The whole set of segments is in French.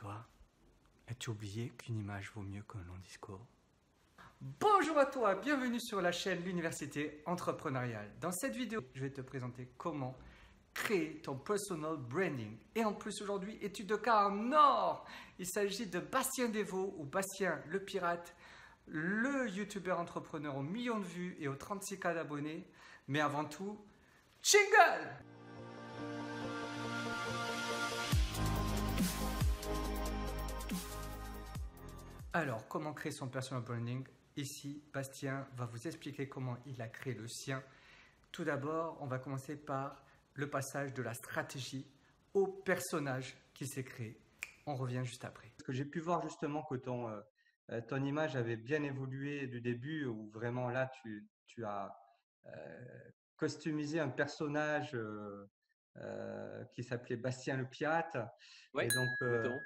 toi, as-tu oublié qu'une image vaut mieux qu'un long discours? Bonjour à toi, bienvenue sur la chaîne L'Université Entrepreneuriale. Dans cette vidéo, je vais te présenter comment créer ton personal branding. Et en plus aujourd'hui, étude de cas en or. Il s'agit de Bastien Desvaux ou Bastien le Pirate, le youtubeur entrepreneur aux millions de vues et aux 36K d'abonnés. Mais avant tout, jingle! Alors, comment créer son personal branding? Ici, Bastien va vous expliquer comment il a créé le sien. Tout d'abord, on va commencer par le passage de la stratégie au personnage qui s'est créé. On revient juste après. Parce que j'ai pu voir justement que ton image avait bien évolué du début, où vraiment là, tu as customisé un personnage qui s'appelait Bastien le Pirate, Ouais, et donc exactement.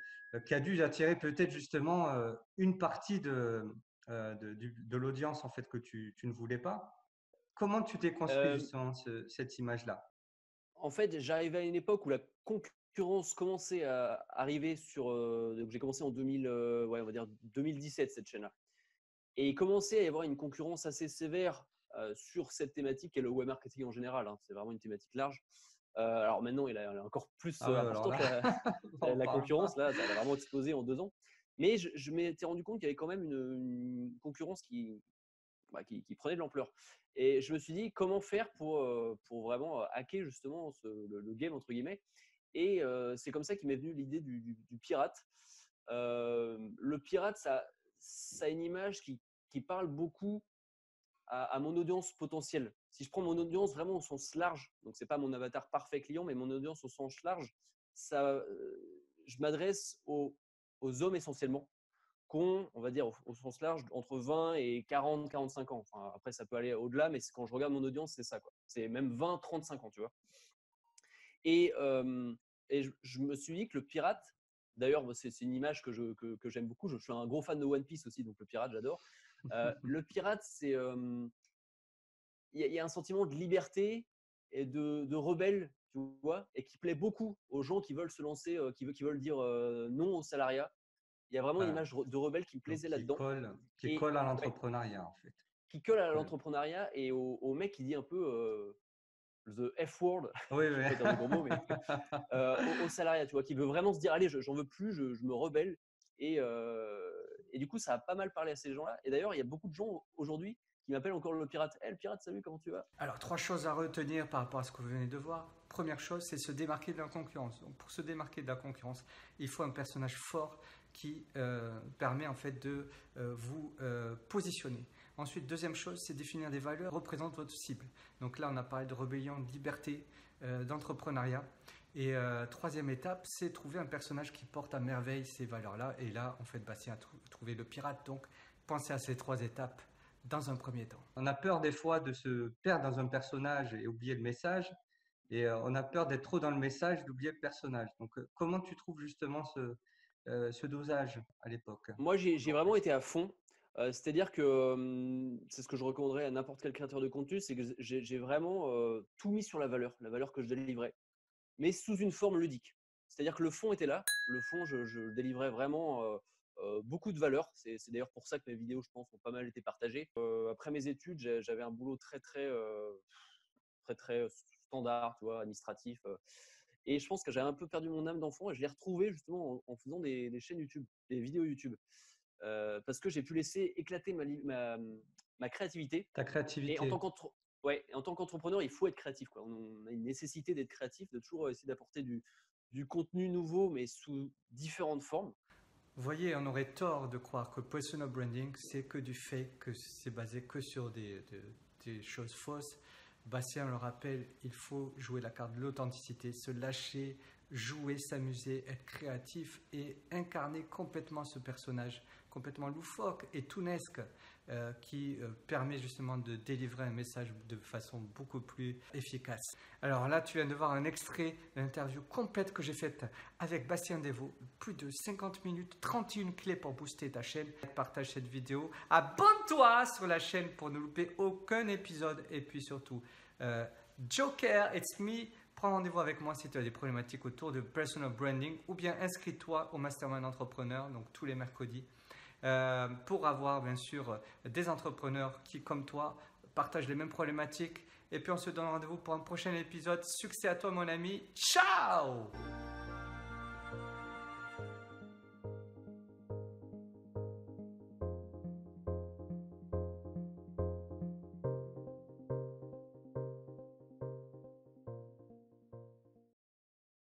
qui a dû attirer peut-être justement une partie de l'audience en fait que tu ne voulais pas. Comment tu t'es construit Euh, justement cette image-là? En fait, j'arrivais à une époque où la concurrence commençait à arriver sur. Donc j'ai commencé en 2000, ouais, on va dire 2017 cette chaîne-là. Et il commençait à y avoir une concurrence assez sévère sur cette thématique et le web marketing en général, hein. C'est vraiment une thématique large. Alors maintenant, elle est encore plus Ah ouais, alors importante là, on la parle concurrence. pas. Là, elle a vraiment explosé en 2 ans. Mais je m'étais rendu compte qu'il y avait quand même une concurrence qui prenait de l'ampleur. Et je me suis dit, comment faire pour vraiment hacker justement le game, entre guillemets. Et c'est comme ça qu'il m'est venu l'idée du pirate. Le pirate, ça a une image qui parle beaucoup à mon audience potentielle. Si je prends mon audience vraiment au sens large, donc c'est pas mon avatar parfait client, mais mon audience au sens large, je m'adresse aux hommes essentiellement, qu'on, on va dire au sens large, entre 20 et 40, 45 ans. Enfin, après, ça peut aller au-delà, mais quand je regarde mon audience, c'est ça, quoi. C'est même 20, 35 ans, tu vois. Et, je me suis dit que le pirate, d'ailleurs, c'est une image que j'aime beaucoup. Je suis un gros fan de One Piece aussi, donc le pirate, j'adore. Le pirate, il y a un sentiment de liberté et de rebelle, tu vois, et qui plaît beaucoup aux gens qui veulent se lancer, qui veulent dire non au salariat. Il y a vraiment une Voilà. image de rebelle qui me Donc plaisait là-dedans. qui Et colle à ouais, l'entrepreneuriat en fait. qui colle à Colle. l'entrepreneuriat et au mec qui dit un peu the F word, Oui, je ne oui. vais pas dire de gros mots, mais au salariat, tu vois, qui veut vraiment se dire allez, j'en veux plus, je me rebelle. Et du coup, ça a pas mal parlé à ces gens-là. Et d'ailleurs, il y a beaucoup de gens aujourd'hui qui m'appellent encore le pirate. Le pirate, salut, comment tu vas? Alors, 3 choses à retenir par rapport à ce que vous venez de voir. Première chose, c'est se démarquer de la concurrence. Donc, pour se démarquer de la concurrence, il faut un personnage fort qui permet en fait de vous positionner. Ensuite, deuxième chose, c'est définir des valeurs qui représentent votre cible. Donc là, on a parlé de rébellion, de liberté, d'entrepreneuriat. Et troisième étape, c'est trouver un personnage qui porte à merveille ces valeurs-là. Et là, en fait, Bastien a trouvé le pirate. Donc, pensez à ces 3 étapes dans un premier temps. On a peur des fois de se perdre dans un personnage et oublier le message. Et on a peur d'être trop dans le message, d'oublier le personnage. Donc, comment tu trouves justement ce dosage à l'époque? Moi, j'ai vraiment été à fond. C'est-à-dire que c'est ce que je recommanderais à n'importe quel créateur de contenu, c'est que j'ai vraiment tout mis sur la valeur que je délivrais, mais sous une forme ludique. C'est-à-dire que le fond était là. Le fond, je délivrais vraiment beaucoup de valeur. C'est d'ailleurs pour ça que mes vidéos, je pense, ont pas mal été partagées. Après mes études, j'avais un boulot très standard, tu vois, administratif. Et je pense que j'avais un peu perdu mon âme d'enfant et je l'ai retrouvé justement en faisant des chaînes YouTube, des vidéos YouTube. Parce que j'ai pu laisser éclater ma créativité. Ta Et créativité. en tant qu'entrepreneur, il faut être créatif, quoi. On a une nécessité d'être créatif, de toujours essayer d'apporter du contenu nouveau, mais sous différentes formes. Vous voyez, on aurait tort de croire que personal branding, c'est que du fake, que c'est basé que sur des choses fausses. Bastien le rappelle, il faut jouer la carte de l'authenticité, se lâcher, jouer, s'amuser, être créatif et incarner complètement ce personnage, complètement loufoque et tounesque, qui permet justement de délivrer un message de façon beaucoup plus efficace. Alors là, tu viens de voir un extrait d'une interview complète que j'ai faite avec Bastien Desvaux, plus de 50 minutes, 31 clés pour booster ta chaîne. Partage cette vidéo, abonne-toi sur la chaîne pour ne louper aucun épisode et puis surtout, Joker, it's me, prends rendez-vous avec moi si tu as des problématiques autour de personal branding ou bien inscris-toi au Mastermind Entrepreneur, donc tous les mercredis, pour avoir bien sûr des entrepreneurs qui, comme toi, partagent les mêmes problématiques. Et puis on se donne rendez-vous pour un prochain épisode. Succès à toi mon ami. Ciao!